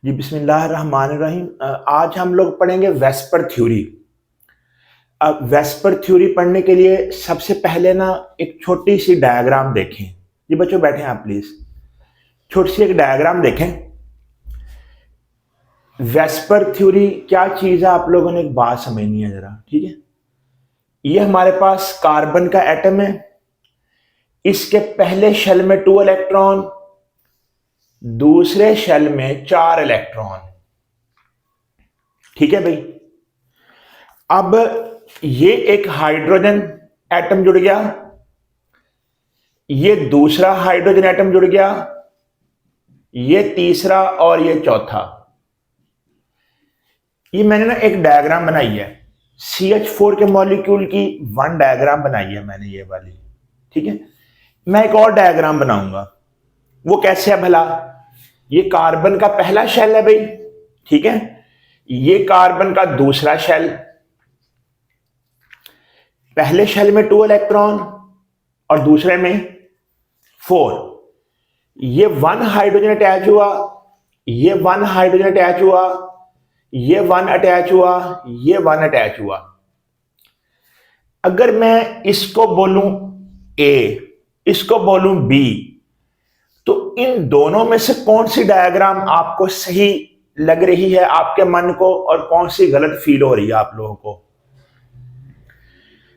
जी बिस्मिल्लाहिर्रहमानिर्रहीम। आज हम लोग पढ़ेंगे वेस्पर थ्योरी। अब वेस्पर थ्योरी पढ़ने के लिए सबसे पहले ना एक छोटी सी डायग्राम देखें। जी बच्चों बैठे हैं आप प्लीज, छोटी सी एक डायग्राम देखें। वेस्पर थ्योरी क्या चीज है आप लोगों ने एक बात समझनी है जरा, ठीक है। ये हमारे पास कार्बन का एटम है, इसके पहले शेल में 2 इलेक्ट्रॉन, दूसरे शेल में 4 इलेक्ट्रॉन, ठीक है भाई। अब ये एक हाइड्रोजन एटम जुड़ गया, ये दूसरा हाइड्रोजन एटम जुड़ गया, ये तीसरा और ये चौथा। ये मैंने ना एक डायग्राम बनाई है, CH4 के मॉलिक्यूल की 1 डायग्राम बनाई है मैंने ये वाली, ठीक है। मैं एक और डायग्राम बनाऊंगा, वो कैसे है भला। ये कार्बन का पहला शेल है भाई, ठीक है। ये कार्बन का दूसरा शेल, पहले शेल में 2 इलेक्ट्रॉन और दूसरे में 4। ये 1 हाइड्रोजन अटैच हुआ, ये 1 हाइड्रोजन अटैच हुआ, ये 1 अटैच हुआ, ये 1 अटैच हुआ। अगर मैं इसको बोलूं A, इसको बोलूं B, तो इन दोनों में से कौन सी डायग्राम आपको सही लग रही है आपके मन को, और कौन सी गलत फील हो रही है आप लोगों को।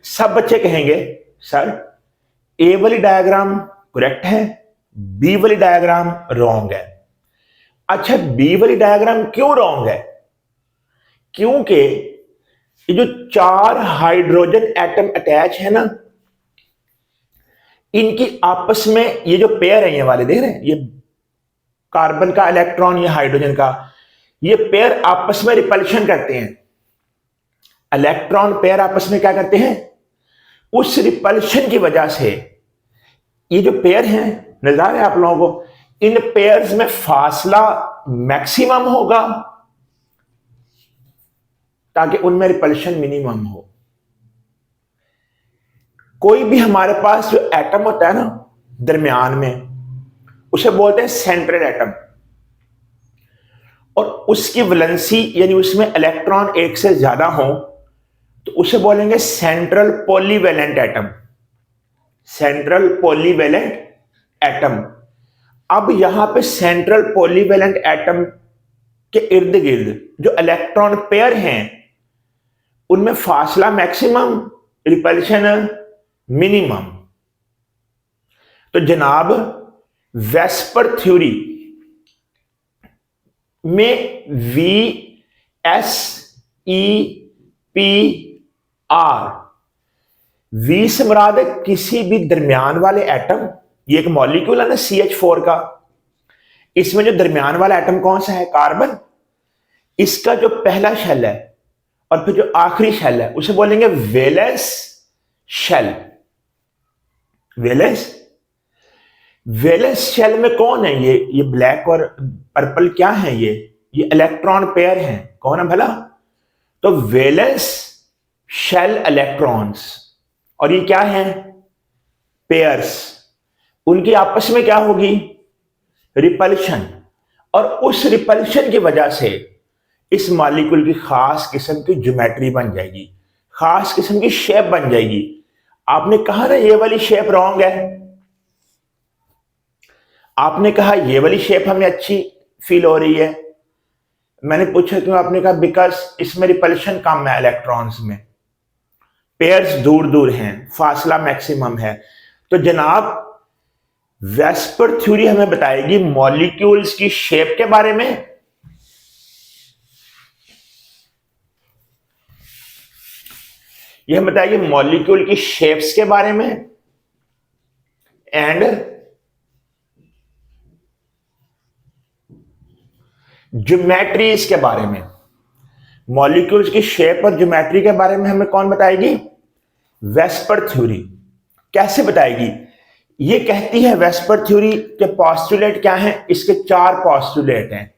सब बच्चे कहेंगे सर A वाली डायग्राम करेक्ट है, B वाली डायग्राम रॉन्ग है। अच्छा, B वाली डायग्राम क्यों रॉन्ग है? क्योंकि ये जो 4 हाइड्रोजन एटम अटैच है ना, इनकी आपस में ये जो पेयर है, ये वाले देख रहे हैं, ये कार्बन का इलेक्ट्रॉन, ये हाइड्रोजन का, ये पेयर आपस में रिपल्शन करते हैं। इलेक्ट्रॉन पेयर आपस में क्या करते हैं? उस रिपल्शन की वजह से ये जो पेयर हैं, नजर आ रहा है आप लोगों को, इन पेयर्स में फासला मैक्सिमम होगा ताकि उनमें रिपल्शन मिनिमम हो। कोई भी हमारे पास जो एटम होता है ना दरमियान में, उसे बोलते हैं सेंट्रल एटम, और उसकी वैलेंसी यानी उसमें इलेक्ट्रॉन एक से ज्यादा हो तो उसे बोलेंगे central polyvalent atom. Central polyvalent atom. अब यहां पे सेंट्रल पॉलीवैलेंट एटम के इर्द गिर्द जो इलेक्ट्रॉन पेयर हैं, उनमें फासला मैक्सिमम, रिपल्शन मिनिमम। तो जनाब वेस्पर थ्योरी में VSEPR, V से मुराद है किसी भी दरमियान वाले एटम। ये एक मॉलिक्यूल है ना CH4 का, इसमें जो दरमियान वाला एटम कौन सा है? कार्बन। इसका जो पहला शेल है और फिर जो आखिरी शेल है उसे बोलेंगे valence shell. Valence valence shell में कौन है? ये ब्लैक और पर्पल क्या है? ये इलेक्ट्रॉन पेयर हैं। कौन है भला? तो वैलेंस शेल इलेक्ट्रॉन्स, और ये क्या है? पेयर्स। उनकी आपस में क्या होगी? रिपल्शन। और उस रिपल्शन की वजह से इस मॉलिक्यूल की खास किस्म की ज्योमेट्री बन जाएगी, खास किस्म की शेप बन जाएगी। आपने कहा ना ये वाली शेप रॉन्ग है, आपने कहा ये वाली शेप हमें अच्छी फील हो रही है। मैंने पूछा क्यों? आपने कहा बिकॉज इसमें रिपल्शन कम है, इलेक्ट्रॉन्स में पेयर्स दूर दूर हैं, फासला मैक्सिमम है। तो जनाब वेस्पर थ्योरी हमें बताएगी मॉलिक्यूल्स की शेप के बारे में, यह बताएगी मॉलिक्यूल की शेप्स के बारे में एंड ज्योमेट्रीज के बारे में। मॉलिक्यूल्स की शेप और ज्योमेट्री के बारे में हमें कौन बताएगी? VSEPR theory. कैसे बताएगी? ये कहती है वेस्पर थ्योरी के पोस्टुलेट क्या हैं? इसके 4 पोस्टुलेट हैं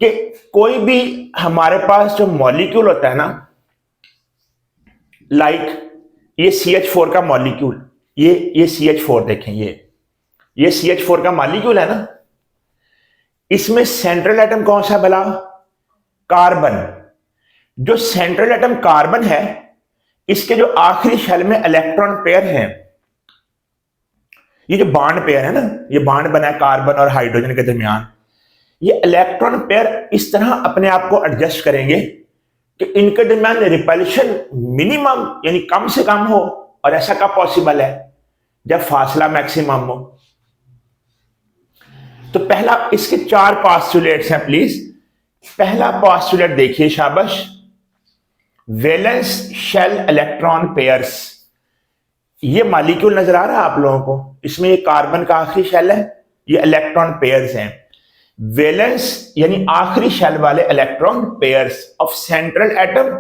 कि कोई भी हमारे पास जो मॉलिक्यूल होता है ना, ये CH4 का मॉलिक्यूल, ये CH4 देखें, ये CH4 का मॉलिक्यूल है ना, इसमें सेंट्रल एटम कौन सा भला? कार्बन। जो सेंट्रल एटम कार्बन है, इसके जो आखिरी शेल में इलेक्ट्रॉन पेयर है, ये जो बॉन्ड पेयर है ना, ये बॉन्ड बना है कार्बन और हाइड्रोजन के दरमियान, ये इलेक्ट्रॉन पेयर इस तरह अपने आप को एडजस्ट करेंगे कि इनके दरमियान रिपल्शन मिनिमम यानी कम से कम हो। और ऐसा कब पॉसिबल है? जब फासला मैक्सिमम हो। तो पहला, इसके 4 पॉस्टुलेट्स हैं प्लीज। पहला पॉस्टुलेट देखिए, शाबाश। Valence shell electron pairs. ये मॉलिक्यूल नजर आ रहा है आप लोगों को? इसमें ये कार्बन का आखिरी शेल है, ये इलेक्ट्रॉन पेयर्स हैं। वैलेंस यानी आखिरी शेल वाले electron pairs of central atom,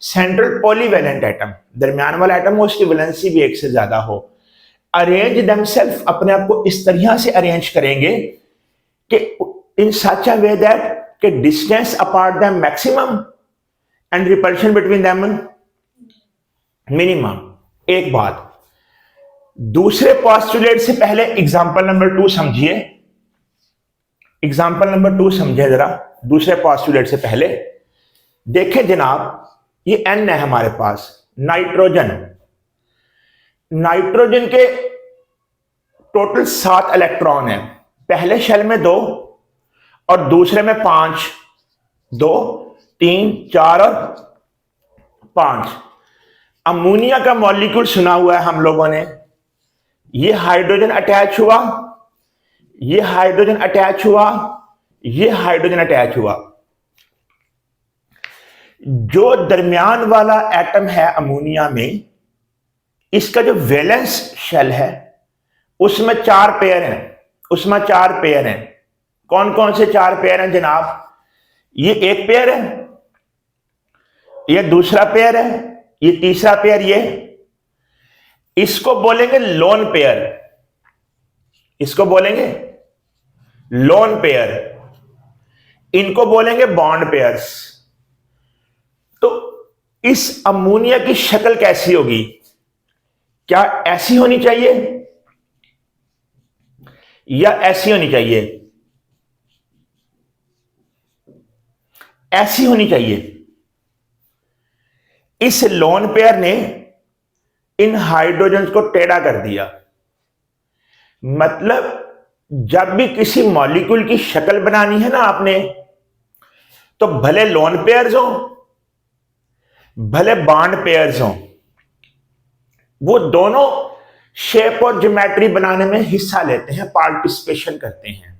central polyvalent atom, दरमियान वाला एटम हो, उसकी वैलेंसी भी एक से ज्यादा हो। अरेंज देमसेल्फ, अपने आप को इस तरह से अरेंज करेंगे कि इन सच अ वे दैट कि distance apart them maximum and repulsion between them minimum. एक बात, दूसरे पॉस्टुलेट से पहले एग्जांपल नंबर 2 समझिए। एग्जांपल नंबर 2 समझिए जरा, दूसरे पॉस्टुलेट से पहले। देखें जनाब, ये N है हमारे पास, नाइट्रोजन। नाइट्रोजन के टोटल 7 इलेक्ट्रॉन है। पहले शेल में 2 और दूसरे में 5। 2, 3, 4 और 5। अमोनिया का मॉलिक्यूल सुना हुआ है हम लोगों ने। ये हाइड्रोजन अटैच हुआ, ये हाइड्रोजन अटैच हुआ, ये हाइड्रोजन अटैच हुआ। जो दरमियान वाला एटम है अमोनिया में, इसका जो वैलेंस शेल है उसमें 4 पेयर हैं। उसमें 4 पेयर हैं। कौन कौन से 4 पेयर हैं जनाब? ये एक पेयर है, ये दूसरा पेयर है, ये तीसरा पेयर, ये इसको बोलेंगे लोन पेयर। इसको बोलेंगे लोन पेयर, इनको बोलेंगे बॉन्ड पेयर्स। तो इस अमोनिया की शक्ल कैसी होगी? क्या ऐसी होनी चाहिए या ऐसी होनी चाहिए? ऐसी होनी चाहिए। इस लोन पेयर ने इन हाइड्रोजन को टेढ़ा कर दिया। मतलब जब भी किसी मॉलिक्यूल की शक्ल बनानी है ना आपने, तो भले लोन पेयर्स हो भले बॉन्ड पेयर्स हो, वो दोनों शेप और ज्योमेट्री बनाने में हिस्सा लेते हैं, पार्टिसिपेशन करते हैं।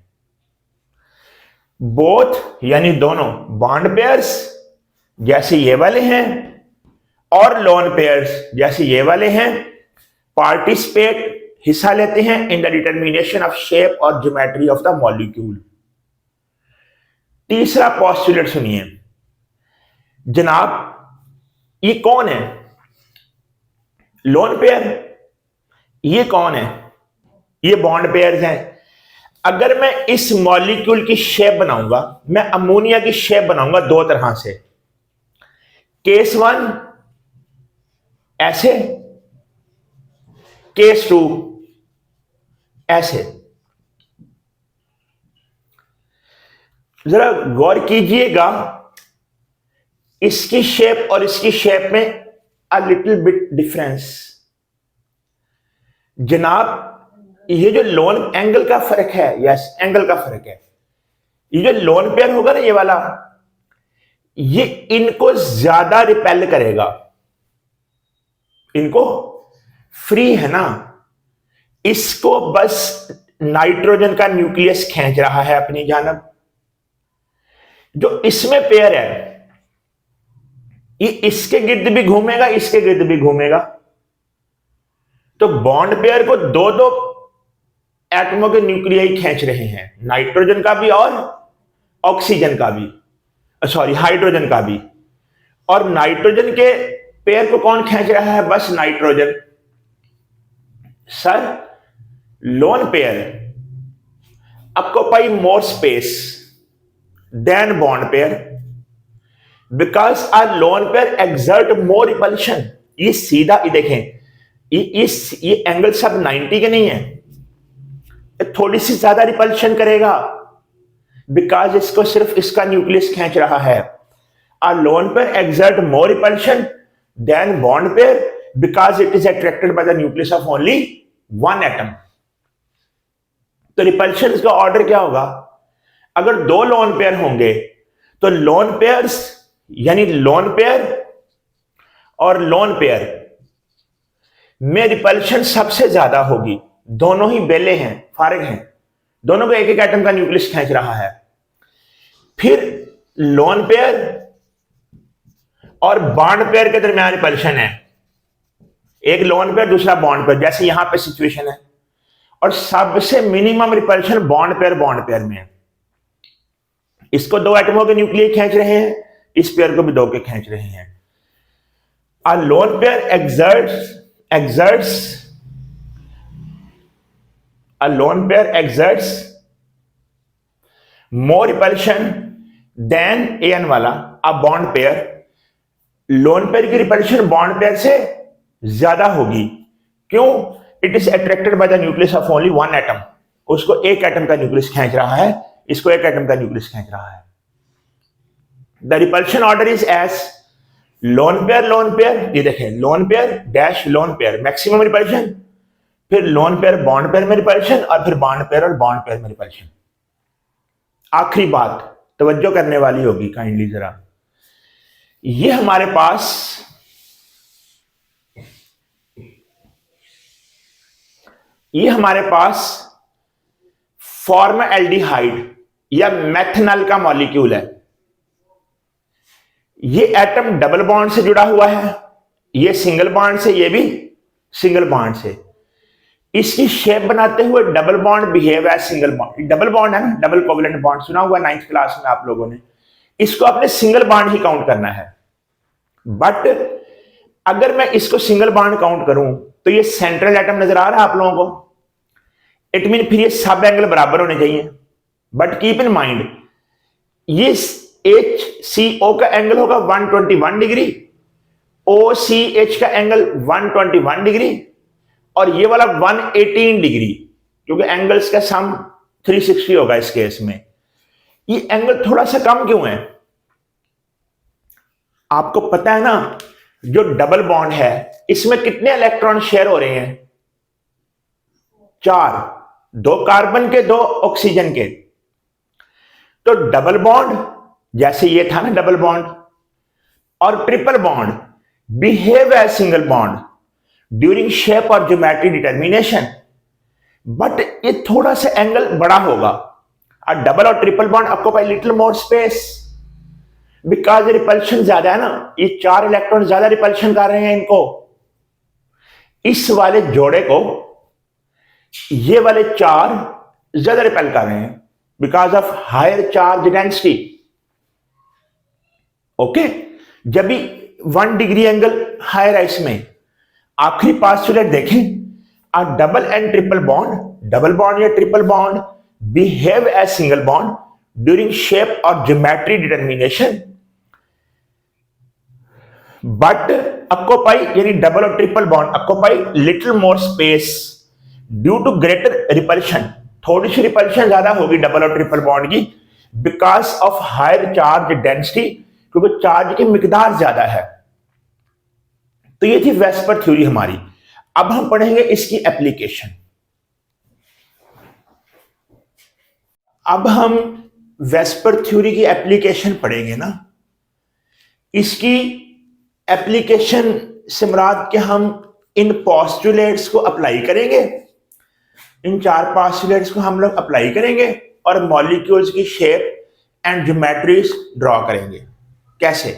बोथ यानी दोनों, बॉन्ड पेयर्स जैसे ये वाले हैं और लोन पेयर्स जैसे ये वाले हैं, पार्टिसिपेट, हिस्सा लेते हैं in the determination of shape और ज्योमेट्री ऑफ द मॉलिक्यूल। तीसरा पॉस्टुलेट सुनिए जनाब, ये कौन है? Loan pair. ये कौन है? ये बॉन्ड पेयर्स हैं। अगर मैं इस मॉलिक्यूल की शेप बनाऊंगा, मैं अमोनिया की शेप बनाऊंगा 2 तरह से। केस 1 ऐसे, केस 2 ऐसे। जरा गौर कीजिएगा, इसकी शेप और इसकी शेप में अ लिटिल बिट डिफरेंस। जनाब, ये जो लोन एंगल का फर्क है, यस एंगल का फर्क है। ये जो लोन पेयर होगा ना, ये वाला, ये इनको ज्यादा रिपेल करेगा। इनको फ्री है ना, इसको बस नाइट्रोजन का न्यूक्लियस खींच रहा है अपनी जानब। जो इसमें पेयर है, ये इसके गिर्द भी घूमेगा, इसके गिर्द भी घूमेगा। तो बॉन्ड पेयर को 2-2 एटमों के न्यूक्लियाई खींच रहे हैं, नाइट्रोजन का भी और ऑक्सीजन का भी, सॉरी हाइड्रोजन का भी। और नाइट्रोजन के पेयर को कौन खींच रहा है? बस nitrogen. Sir, lone pair occupy more space than bond pair because a lone pair exert more repulsion. ये सीधा, ये देखें, ये एंगल सब 90 के नहीं है, थोड़ी सी ज्यादा रिपल्शन करेगा। बिकॉज इसको सिर्फ इसका न्यूक्लियस खींच रहा है. A lone pair exert more repulsion than bond pair because it is attracted by the nucleus of only one atom. तो रिपल्शन का ऑर्डर क्या होगा? अगर दो लोन पेयर होंगे तो लोन पेयर्स यानी लोन पेयर और लोन पेयर में रिपल्शन सबसे ज्यादा होगी. दोनों ही बेले हैं, फारिग हैं, दोनों को एक एक एटम का न्यूक्लियस खींच रहा है. फिर लोन पेयर और बॉन्ड पेयर के दरमियान रिपल्शन है, एक लोन पेयर दूसरा बॉन्ड पेयर, जैसे यहां पे सिचुएशन है. और सबसे मिनिमम रिपल्शन बॉन्ड पेयर में है. इसको दो एटमों के न्यूक्लियस खींच रहे हैं, इस पेयर को भी दो के खींच रहे हैं. A lone pair exerts more repulsion than an वाला a bond pair. Lone pair की रिपल्शन बॉन्ड पेयर से ज्यादा होगी. क्यों? It is attracted by the nucleus of only one atom. उसको एक एटम का न्यूक्लियस खींच रहा है, इसको एक एटम का न्यूक्लियस खींच रहा है. The repulsion order is as lone pair, ये देखें, lone pair dash lone pair maximum repulsion, फिर लोन पेयर बॉन्ड पेयर में रिपल्शन, और फिर बॉन्ड पेयर और बॉन्ड पेयर में रिपल्शन. आखिरी बात तवज्जो करने वाली होगी काइंडली जरा. ये हमारे पास फॉर्मएल्डिहाइड या मेथनॉल का मॉलिक्यूल है. ये एटम डबल बॉन्ड से जुड़ा हुआ है, ये सिंगल बॉन्ड से, ये भी सिंगल बॉन्ड से. इसकी शेप बनाते हुए double bond behave as single bond. Double bond है ना, डबल कोवेलेंट बॉन्ड सुना हुआ 9th क्लास में आप लोगों ने. इसको आपने सिंगल बॉन्ड ही काउंट करना है. बट अगर मैं इसको सिंगल बॉन्ड काउंट करूं तो ये सेंट्रल एटम नजर आ रहा है आप लोगों को. इट मीन फिर ये सब एंगल बराबर होने चाहिए. बट कीप इन माइंड, ये HCO का एंगल होगा 121 डिग्री, OCH का एंगल 121 डिग्री, और ये वाला 118 डिग्री, क्योंकि एंगल्स का सम 360 होगा इस केस में. ये एंगल थोड़ा सा कम क्यों है? आपको पता है ना, जो डबल बॉन्ड है इसमें कितने इलेक्ट्रॉन शेयर हो रहे हैं? 4, 2 कार्बन के, 2 ऑक्सीजन के. तो डबल बॉन्ड जैसे ये था ना डबल बॉन्ड, और triple bond behave as single bond during shape और ज्योमेट्री डिटर्मिनेशन. बट ये थोड़ा सा एंगल बड़ा होगा. और डबल और ट्रिपल बॉन्ड आपको पाई little more space, because repulsion ज्यादा है ना. ये 4 इलेक्ट्रॉन ज्यादा रिपल्शन कर रहे हैं इनको. इस वाले जोड़े को ये वाले 4 ज्यादा रिपेल कर रहे हैं because of higher charge density. Okay, जब भी 1 डिग्री एंगल हायर है इसमें. आखिरी पास्टुलेट देखें, a double and triple bond, double bond या triple bond behave as single bond during shape और ज्योमेट्री डिटर्मिनेशन. बट अक्यूपाई यानी डबल और triple bond occupy little more space due to greater repulsion. थोड़ी सी repulsion ज्यादा होगी double और triple bond की because of higher charge density, क्योंकि चार्ज की मिकदार ज्यादा है. तो ये थी वेस्पर थ्योरी हमारी. अब हम पढ़ेंगे इसकी एप्लीकेशन. अब हम वेस्पर थ्योरी की एप्लीकेशन पढ़ेंगे ना. इसकी एप्लीकेशन से मुराद कि हम इन पोस्टुलेट्स को अप्लाई करेंगे, इन 4 पोस्टुलेट्स को हम लोग अप्लाई करेंगे और मॉलिक्यूल्स की शेप एंड ज्योमेट्रीज ड्रॉ करेंगे. कैसे?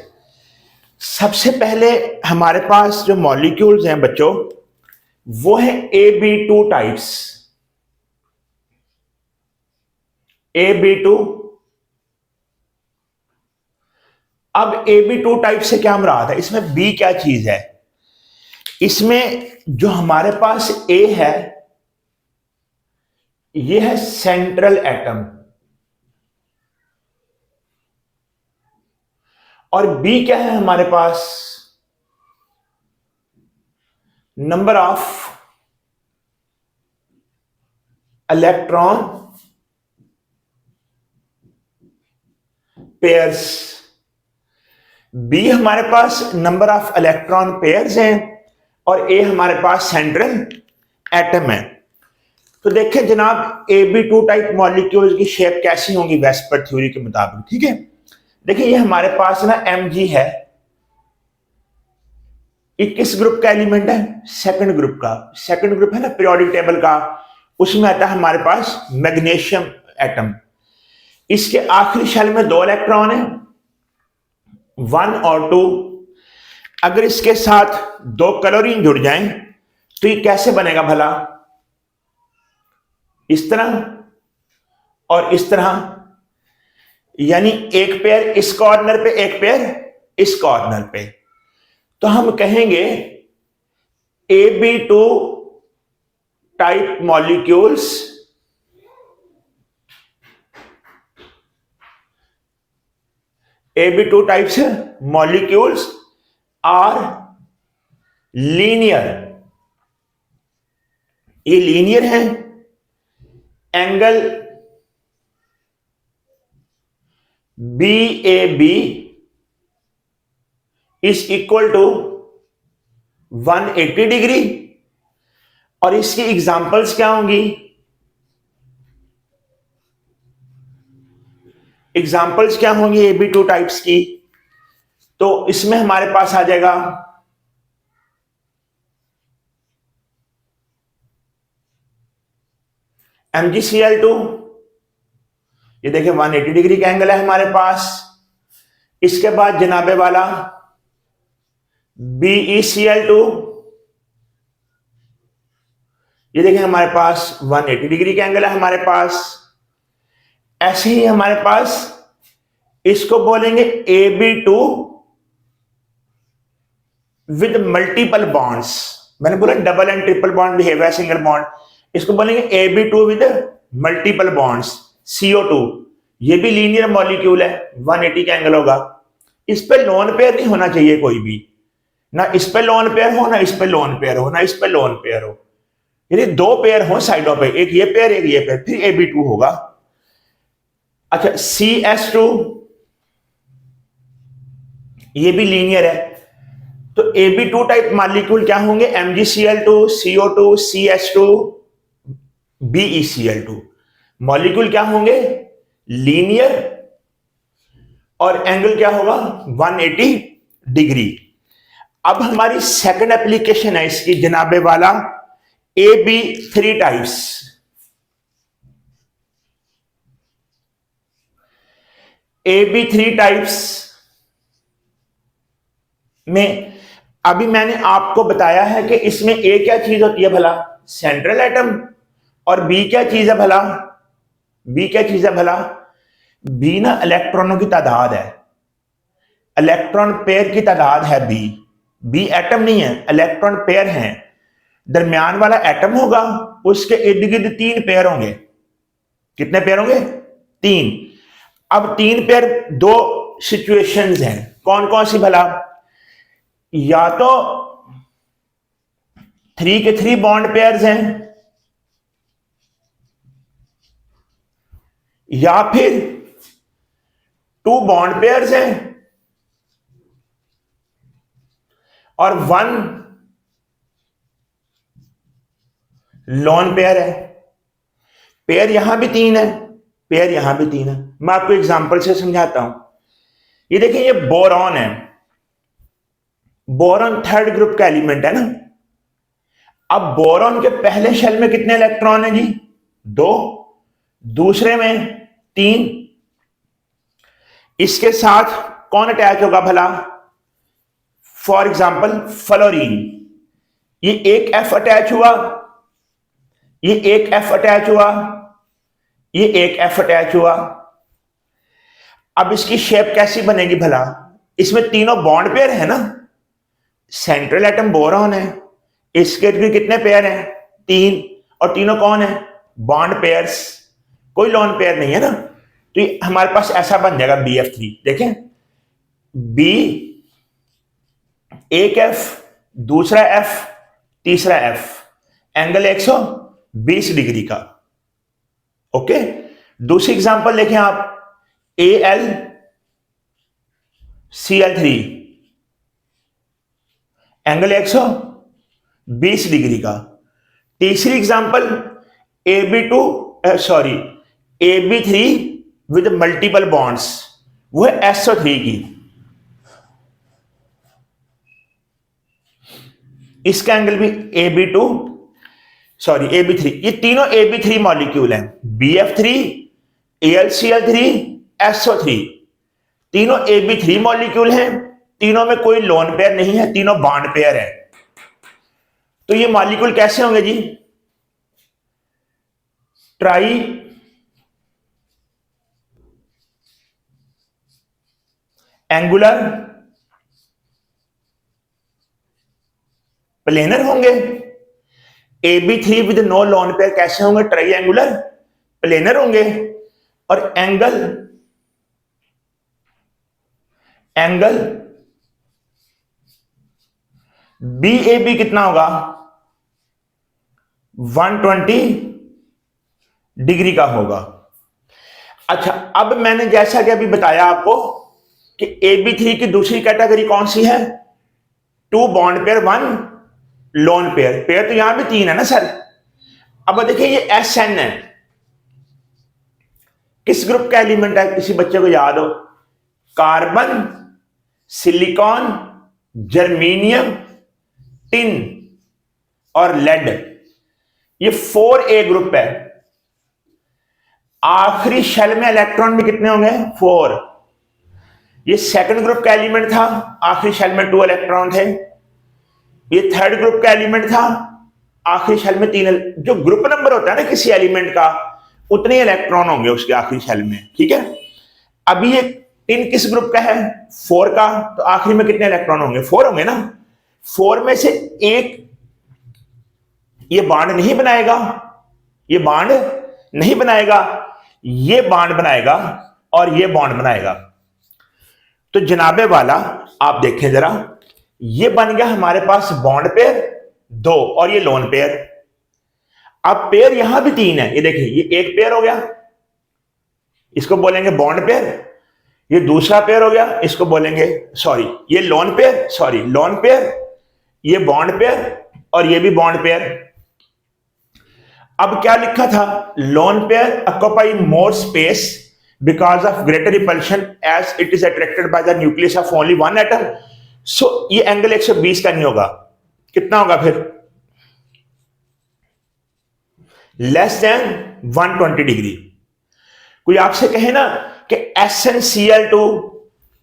सबसे पहले हमारे पास जो मॉलिक्यूल्स हैं बच्चों, वो है AB2 टाइप्स. AB2. अब AB2 टाइप से क्या मुराद है? इसमें B क्या चीज है? इसमें जो हमारे पास A है, ये है सेंट्रल एटम, और B क्या है हमारे पास? Number of electron pairs, B हमारे पास नंबर ऑफ इलेक्ट्रॉन पेयर्स हैं और ए हमारे पास सेंट्रल एटम है। तो देखें जनाब Ab2 टाइप मॉलिक्यूल्स की शेप कैसी होंगी वेस्पर थ्योरी के मुताबिक, ठीक है। देखिए ये हमारे पास ना Mg है, ये किस ग्रुप का एलिमेंट है? सेकंड ग्रुप का। सेकंड ग्रुप है ना पीरियोडिक टेबल का, उसमें आता है हमारे पास मैग्नीशियम एटम। इसके आखिरी शेल में 2 इलेक्ट्रॉन है, 1 और 2। अगर इसके साथ 2 क्लोरीन जुड़ जाएं तो ये कैसे बनेगा भला? इस तरह और इस तरह, यानी एक पेयर इस कॉर्नर पे, एक पेयर इस कॉर्नर पे। तो हम कहेंगे Ab2 type molecules Ab2 types molecules are linear. ये लीनियर है, angle BAB is equal to 180 degree. और इसकी एग्जांपल्स क्या होंगी? एग्जांपल्स क्या होंगी Ab2 टाइप्स की? तो इसमें हमारे पास आ जाएगा MgCl2, ये देखिए 180 डिग्री का एंगल है हमारे पास। इसके बाद जनाबे वाला BeCl2, ये देखिए हमारे पास 180 डिग्री का एंगल है हमारे पास। ऐसे ही हमारे पास इसको बोलेंगे Ab2 विद मल्टीपल बॉन्ड्स। मैंने बोला डबल एंड ट्रिपल बॉन्ड भी है, सिंगल बॉन्ड, इसको बोलेंगे Ab2 with multiple bonds, CO2। ये भी लीनियर मॉलिक्यूल है, 180 का एंगल होगा। इस पे लोन पेयर नहीं होना चाहिए कोई भी, ना इस पे लोन पेयर हो, ना इस पे लोन पेयर हो, ना इस पे लोन पेयर हो, यानी 2 पेयर हो साइडों पे, एक ये पेयर एक ये पेयर, फिर Ab2 होगा। अच्छा CS2, ये भी लीनियर है। तो Ab2 टाइप मॉलिक्यूल क्या होंगे? MgCl2, CO2, CS2, BeCl2। Molecule क्या होंगे? लीनियर, और एंगल क्या होगा? 180 डिग्री। अब हमारी सेकंड एप्लीकेशन है इसकी जनाबे वाला Ab3 टाइप्स। Ab3 टाइप्स में अभी मैंने आपको बताया है कि इसमें A क्या चीज होती है भला? Central atom. और B क्या चीज है भला? B क्या चीज है भला? B ना इलेक्ट्रॉनों की तादाद है, इलेक्ट्रॉन पेयर की तादाद है B। B एटम नहीं है, इलेक्ट्रॉन पेयर हैं। दरमियान वाला एटम होगा, उसके इर्द गिर्द 3 पेयर होंगे। कितने पेयर होंगे? 3। अब 3 पेयर 2 सिचुएशंस हैं, कौन कौन सी भला? या तो 3 के 3 बॉन्ड पेयर्स हैं, या फिर 2 बॉन्ड पेयर्स हैं और 1 लोन पेयर है। पेयर यहां भी 3 है, पेयर यहां भी 3 है। मैं आपको एग्जांपल से समझाता हूं। ये देखिए ये बोरॉन है, बोरॉन 3rd ग्रुप का एलिमेंट है ना। अब बोरॉन के पहले शेल में कितने इलेक्ट्रॉन है जी? 2, दूसरे में 3। इसके साथ कौन अटैच होगा भला? फॉर एग्जाम्पल फ्लोरीन, ये एक F अटैच हुआ, ये एक F अटैच हुआ, ये एक F अटैच हुआ। अब इसकी शेप कैसी बनेगी भला? इसमें तीनों बॉन्ड पेयर है ना, सेंट्रल एटम बोरॉन है, इसके भी कितने पेयर हैं? 3, और तीनों कौन है? बॉन्ड पेयर्स, कोई लोन पेयर नहीं है ना। तो ये हमारे पास ऐसा बन जाएगा BF3। देखें B, एक F, दूसरा F, तीसरा F, एंगल 120 डिग्री का। ओके, दूसरी एग्जांपल देखें आप, Al Cl3, एंगल 120 डिग्री का। तीसरी example AB2 sorry AB3 with multiple bonds, वो है SO3 की। इसका एंगल भी AB2 सॉरी AB3, ये तीनों AB3 मॉलिक्यूल हैं, BF3, AlCl3, SO3, तीनों AB3 मॉलिक्यूल हैं, तीनों में कोई लोन पेयर नहीं है, तीनों बॉन्ड पेयर है। तो ये मॉलिक्यूल कैसे होंगे जी? ट्राई एंगुलर प्लेनर होंगे। AB3 with no lone pair कैसे होंगे? ट्राई एंगुलर प्लेनर होंगे। और एंगल BAB कितना होगा? 120 डिग्री का होगा। अच्छा, अब मैंने जैसा कि अभी बताया आपको कि AB3 की दूसरी कैटेगरी कौन सी है? 2 bond pair 1 lone pair. Pair तो यहां भी 3 है ना सर। अब देखिए ये SN है, किस ग्रुप का एलिमेंट है? किसी बच्चे को याद हो? कार्बन, सिलिकॉन, जर्मेनियम, टिन और लेड, ये 4A ग्रुप है। आखिरी शेल में इलेक्ट्रॉन भी कितने होंगे? 4। ये सेकंड ग्रुप का एलिमेंट था, आखिरी शेल में 2 इलेक्ट्रॉन थे। ये थर्ड ग्रुप का एलिमेंट था, आखिरी शेल में 3। जो ग्रुप नंबर होता है ना किसी एलिमेंट का, उतने इलेक्ट्रॉन होंगे उसके आखिरी शेल में, ठीक है। अभी ये टिन किस ग्रुप का है? 4 का, तो आखिरी में कितने इलेक्ट्रॉन होंगे? 4 होंगे ना। 4 में से एक ये बॉन्ड नहीं बनाएगा, ये बॉन्ड नहीं बनाएगा, ये बॉन्ड बनाएगा और ये बॉन्ड बनाएगा। तो जनाबे वाला आप देखें जरा, ये बन गया हमारे पास बॉन्ड पेयर 2 और ये लोन पेयर। अब पेयर यहां भी 3 है, ये देखिए, ये एक पेयर हो गया, इसको बोलेंगे बॉन्ड पेयर। ये दूसरा पेयर हो गया, इसको बोलेंगे सॉरी ये lone pair, sorry lone pair, ये बॉन्ड पेयर और ये भी बॉन्ड पेयर। अब क्या लिखा था? Lone pair occupy more space because of greater repulsion as it is attracted by the nucleus of only one atom. So ये एंगल 120 का नहीं होगा, कितना होगा फिर? Less than 120 degree. कोई आपसे कहे ना कि SnCl2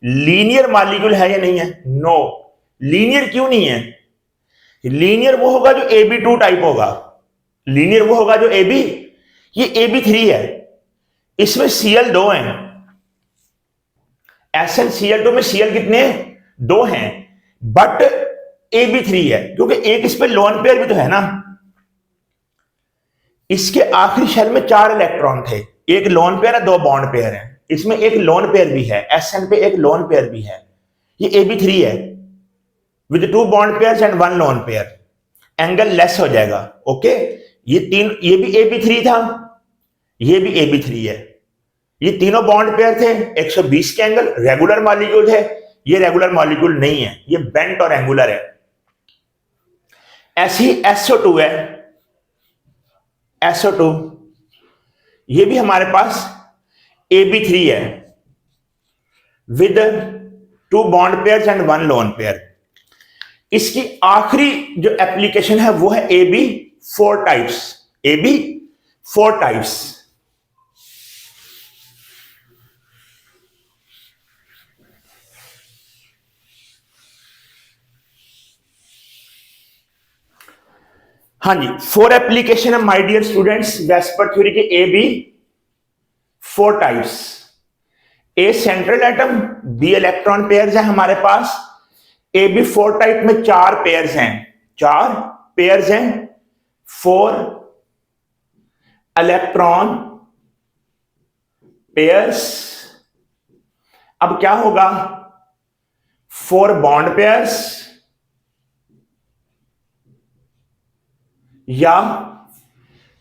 लीनियर मॉलिक्यूल है या नहीं है? नो, लीनियर क्यों नहीं है? लीनियर वो होगा जो AB2 टाइप होगा, लीनियर वो होगा जो AB, ये AB3 है, इसमें Cl2 हैं। SnCl2 में Cl कितने हैं? 2 हैं, बट AB3 है, क्योंकि एक इस पे लोन पेयर भी तो है ना। इसके आखिरी शेल में 4 इलेक्ट्रॉन थे, एक लोन पेयर है, 2 बॉन्ड पेयर है, इसमें एक लोन पेयर भी है, Sn पे एक लोन पेयर भी है। ये AB3 है with 2 bond pair and 1 lone pair, angle less हो जाएगा। ओके, ये भी AB3 था, ये भी AB3 है, ये तीनों बॉन्ड पेयर थे, 120 के एंगल, रेगुलर मॉलिक्यूल है। ये रेगुलर मॉलिक्यूल नहीं है, ये बेंट और एंगुलर है। ऐसी SO2 है, SO2 ये भी हमारे पास AB3 है with 2 bond pair and 1 lone pair. इसकी आखिरी जो एप्लीकेशन है वो है AB4 टाइप्स, AB4 टाइप्स। हाँ जी, 4 एप्लीकेशन है my dear students VSEPR theory के AB4 types. A central atom, B electron pairs है हमारे पास। AB4 टाइप में 4 पेयर्स हैं, 4 पेयर्स हैं, 4 इलेक्ट्रॉन पेयर्स। अब क्या होगा? 4 बॉन्ड पेयर्स या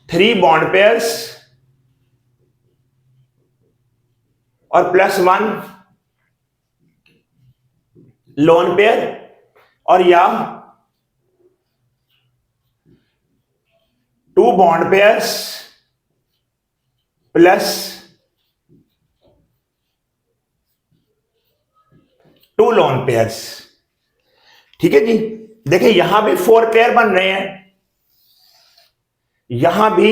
3 बॉन्ड पेयर्स और +1 लोन पेयर, और या 2 bond pairs plus 2 lone pairs. ठीक है जी। देखिए यहां भी 4 पेयर बन रहे हैं, यहां भी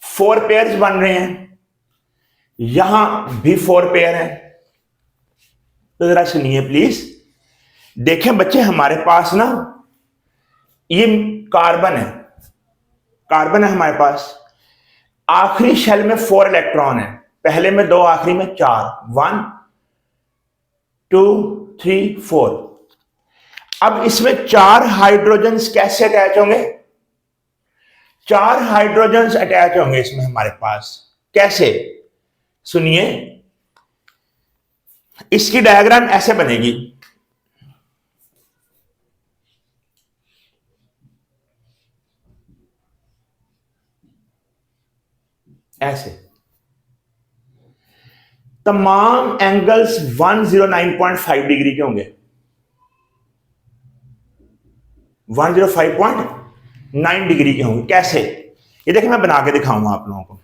4 पेयर्स बन रहे हैं, यहां भी 4 पेयर हैं। तो जरा सुनिए प्लीज। देखें बच्चे, हमारे पास ना ये कार्बन है, कार्बन है हमारे पास। आखिरी शेल में 4 इलेक्ट्रॉन है, पहले में 2, आखिरी में 4, 1 2 3 4। अब इसमें 4 हाइड्रोजन्स कैसे अटैच होंगे? 4 हाइड्रोजन्स अटैच होंगे इसमें हमारे पास। कैसे? सुनिए, इसकी डायग्राम ऐसे बनेगी। ऐसे तमाम एंगल्स 109.5 डिग्री के होंगे, 105.9 डिग्री के होंगे। कैसे? ये देखिए मैं बना के दिखाऊंगा आप लोगों को।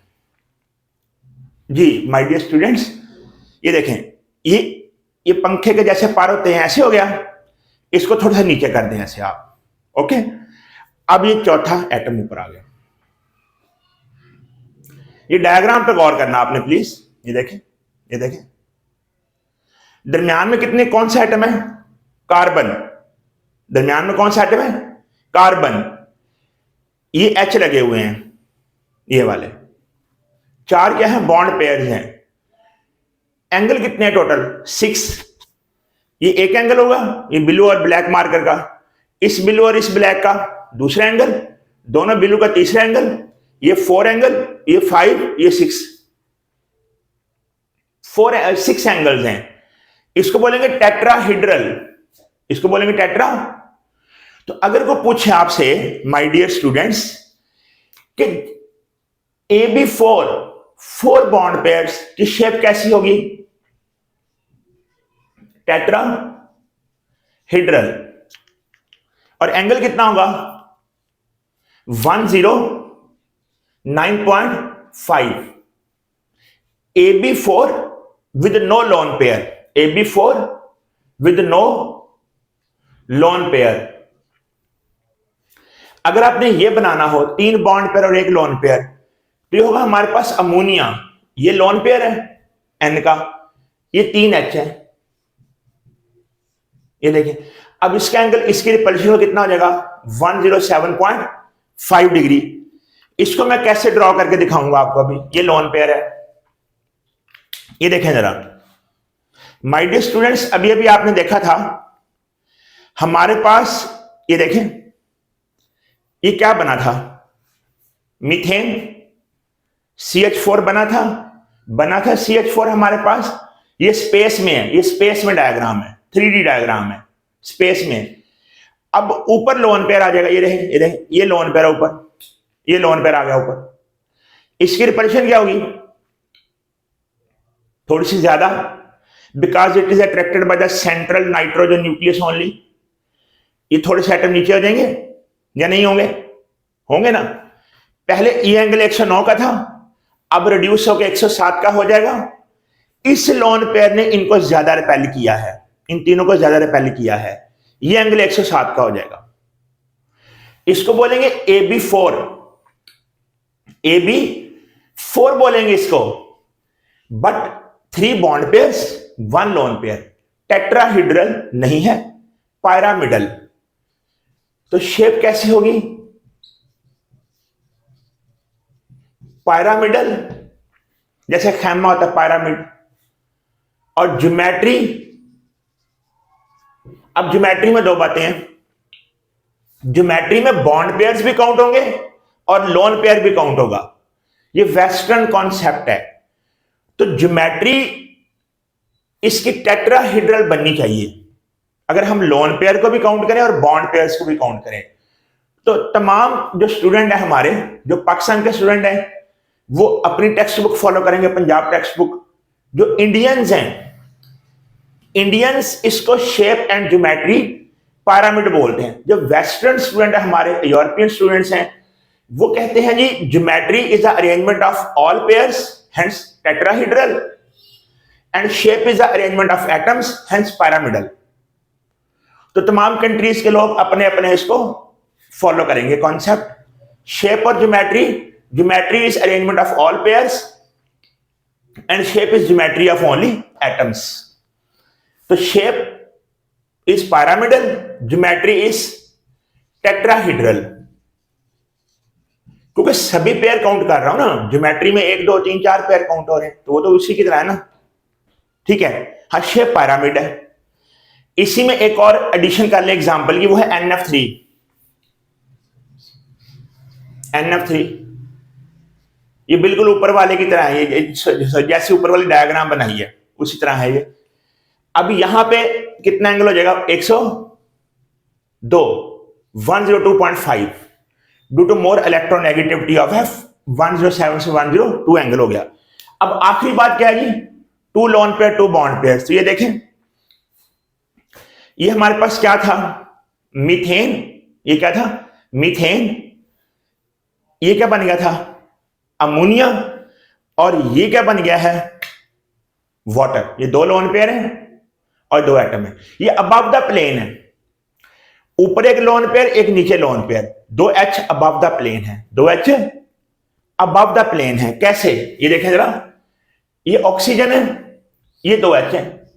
जी माय डियर स्टूडेंट्स, ये देखें, ये पंखे के जैसे पार होते हैं, ऐसे हो गया। इसको थोड़ा सा नीचे कर दें ऐसे आप। ओके, अब ये चौथा एटम ऊपर आ गया। ये डायग्राम पे गौर करना आपने प्लीज। ये देखें, ये देखें, दरमियान में कितने, कौन सा एटम है? कार्बन। दरमियान में कौन सा एटम है? कार्बन। ये एच लगे हुए हैं, ये वाले 4 क्या है? बॉन्ड पेयर्स हैं। एंगल कितने हैं टोटल? 6। ये एक एंगल होगा, ये ब्लू और ब्लैक मार्कर का, इस ब्लू और इस ब्लैक का दूसरा एंगल, दोनों ब्लू का तीसरा एंगल, ये 4 एंगल, ये 5, ये 6, 6 एंगल्स हैं। इसको बोलेंगे टेट्राहीड्रल, इसको बोलेंगे टेट्रा। तो अगर को पूछे आपसे माय डियर स्टूडेंट्स कि AB4 4 बॉन्ड पेयर्स की शेप कैसी होगी? टेट्राहीड्रल। और एंगल कितना होगा? 109.5। AB4 with no lone pair, AB4 with no lone pair। अगर आपने ये बनाना हो 3 बॉन्ड पेयर और 1 लोन पेयर, तो ये होगा हमारे पास अमोनिया। ये लोन पेयर है N का, ये 3 H है। ये देखिए, अब इसका एंगल इसकी रिपल्शन कितना हो जाएगा? 107.5 डिग्री। इसको मैं कैसे ड्रॉ करके दिखाऊंगा आपको अभी। ये लोन पेयर है, ये देखें जरा माय डियर स्टूडेंट्स। अभी अभी आपने देखा था हमारे पास, ये देखें, ये क्या बना था? मीथेन CH4 बना था CH4 हमारे पास। ये स्पेस में है, ये स्पेस में डायग्राम है, 3D डायग्राम है, स्पेस में। अब ऊपर लोन पेयर आ जाएगा, ये रहे, ये लोन पेयर ऊपर, ये लोन पेयर आ गया ऊपर। इसकी रिपल्शन क्या होगी? थोड़ी सी ज्यादा, because it is attracted by the central nitrogen nucleus only. ये थोड़े से एटम नीचे हो जाएंगे या नहीं होंगे? होंगे ना। पहले ये एंगल 109 का था, अब रिड्यूस होकर 107 का हो जाएगा। इस लोन पेयर ने इनको ज्यादा रिपेल किया है, इन तीनों को ज्यादा रिपेल किया है, ये एंगल 107 का हो जाएगा। इसको बोलेंगे AB4, AB4 बोलेंगे इसको। But 3 bond pairs 1 lone pair, tetrahedral नहीं है, पायरामिडल। तो शेप कैसी होगी? पायरामिडल, जैसे खैमा होता है पायरामिड। और ज्योमेट्री, अब ज्योमेट्री में 2 बातें हैं। ज्योमेट्री में बॉन्ड पेयर्स भी काउंट होंगे और लोन पेयर भी काउंट होगा। ये वेस्टर्न कॉन्सेप्ट है। तो ज्योमेट्री इसकी टेट्राहीड्रल बननी चाहिए, अगर हम लोन पेयर को भी काउंट करें और बॉन्ड पेयर्स को भी काउंट करें। तो तमाम जो स्टूडेंट है हमारे, जो पाकिस्तान के स्टूडेंट हैं, वो अपनी टेक्स्ट बुक फॉलो करेंगे, पंजाब टेक्स्ट बुक। जो इंडियंस हैं इंडियंस इसको शेप एंड ज्योमेट्री पिरामिड बोलते हैं। जो वेस्टर्न स्टूडेंट है, हमारे यूरोपियन स्टूडेंट्स हैं, वो कहते हैं जी geometry is the arrangement of all pairs, hence tetrahedral, and shape is the arrangement of atoms, hence pyramidal. तो तमाम कंट्रीज के लोग अपने अपने इसको फॉलो करेंगे कॉन्सेप्ट। शेप और geometry, geometry is arrangement of all pairs and shape is geometry of only atoms. तो shape is pyramidal, geometry is tetrahedral. क्योंकि सभी पेयर काउंट कर रहा हूं ना, ज्योमेट्री में 1 2 3 4 पेयर काउंट हो रहे हैं, तो वो तो उसी की तरह है ना, ठीक है। हाँ, शेप पिरामिड है। इसी में एक और एडिशन कर ले एग्जांपल की, वो है NF3। NF3 ये बिल्कुल ऊपर वाले की तरह है, ये जैसे ऊपर वाली डायग्राम बनाई है उसी तरह है ये। अब यहां पे कितना एंगल हो जाएगा? 102, 102.5 due to more electronegativity of F, 107 से 102 एंगल हो गया। अब आखिरी बात क्या है जी? 2 लोन पेयर 2 बॉन्ड पेयर। तो ये देखें, ये हमारे पास क्या था? मीथेन। ये क्या था? मीथेन। ये क्या बन गया था? अमोनिया। और ये क्या बन गया है? वाटर। ये 2 लोन पेयर है और 2 एटम है। ये अबव द प्लेन है, ऊपर एक लोन पेयर, एक नीचे lone pair. 2H above the plane है, 2H अबव द प्लेन है। कैसे? ये देखें जरा, ये ऑक्सीजन है, ये 2H है,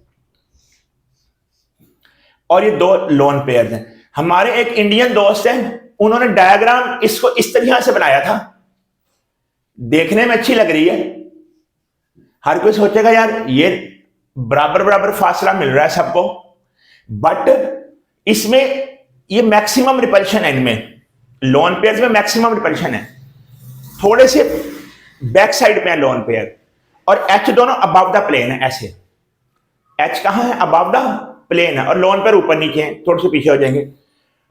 और ये 2 लोन पेयर हैं। हमारे एक इंडियन दोस्त हैं, उन्होंने डायग्राम इसको इस तरह से बनाया था, देखने में अच्छी लग रही है। हर कोई सोचेगा यार ये बराबर बराबर फासला मिल रहा है सबको, बट इसमें ये मैक्सिमम रिपल्शन है। इनमें लोन पेयर्स में मैक्सिमम रिपल्शन है, थोड़े से बैक साइड पे है लोन पेयर, और H दोनों अबव द प्लेन है। ऐसे H कहां है? अबव द प्लेन है, और लोन पेयर ऊपर नीचे है, थोड़े से पीछे हो जाएंगे।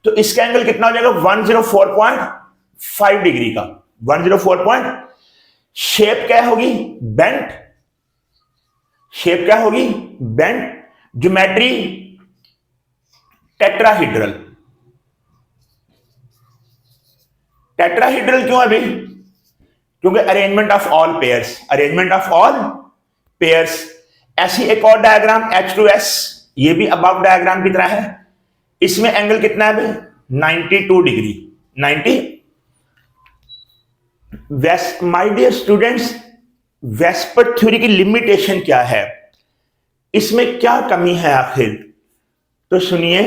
तो इसका एंगल कितना हो जाएगा? 104.5 डिग्री का। 104 शेप क्या होगी? बेंट। शेप क्या होगी? बेंट। Geometry tetrahedral. टेट्राहेड्रल क्यों अभी? क्योंकि arrangement of all pairs, arrangement of all pairs. ऐसी एक और डायग्राम H2S, ये भी अबव डायग्राम की तरह है। इसमें एंगल कितना है? 92 degree. 90। My dear students, VSEPR theory की लिमिटेशन क्या है? इसमें क्या कमी है आखिर? तो सुनिए,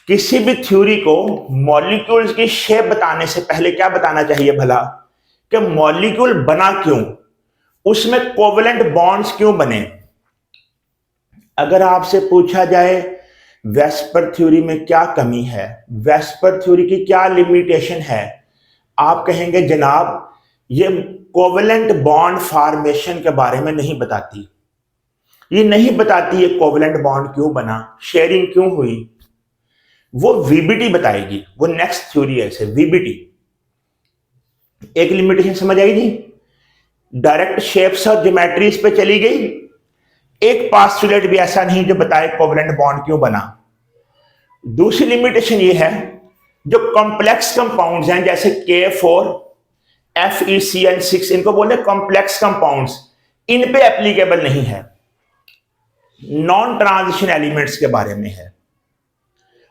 किसी भी थ्योरी को मॉलिक्यूल्स की शेप बताने से पहले क्या बताना चाहिए भला? कि मॉलिक्यूल बना क्यों, उसमें कोवेलेंट बॉन्ड्स क्यों बने। अगर आपसे पूछा जाए वेस्पर थ्योरी में क्या कमी है, वेस्पर थ्योरी की क्या लिमिटेशन है, आप कहेंगे जनाब ये कोवेलेंट बॉन्ड फॉर्मेशन के बारे में नहीं बताती, ये नहीं बताती ये कोवेलेंट बॉन्ड क्यों बना, शेयरिंग क्यों हुई। वो वीबीटी बताएगी, वो नेक्स्ट थ्योरी है इसे, वीबीटी। एक लिमिटेशन समझ आई जी? डायरेक्ट शेप्स और ज्योमेट्रीज पे चली गई। एक पास्टुलेट भी ऐसा नहीं जो बताए कोवेलेंट बॉन्ड क्यों बना। दूसरी लिमिटेशन ये है, जो कॉम्प्लेक्स कंपाउंड्स हैं जैसे K4, FeCl6, इनको बोलते हैं कॉम्प्लेक्स कंपाउंड्स, इन पे एप्लीकेबल नहीं है। नॉन ट्रांजिशन एलिमेंट्स के बारे में है।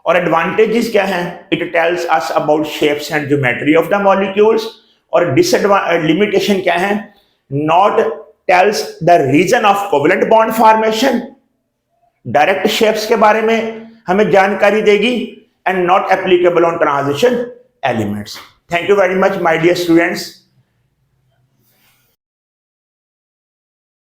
और एडवांटेजेस क्या हैं? It tells us about shapes and geometry of the molecules. और लिमिटेशन क्या है? Not tells the reason of covalent bond formation, direct shapes के बारे में हमें जानकारी देगी, and not applicable on transition elements. Thank you very much my dear students.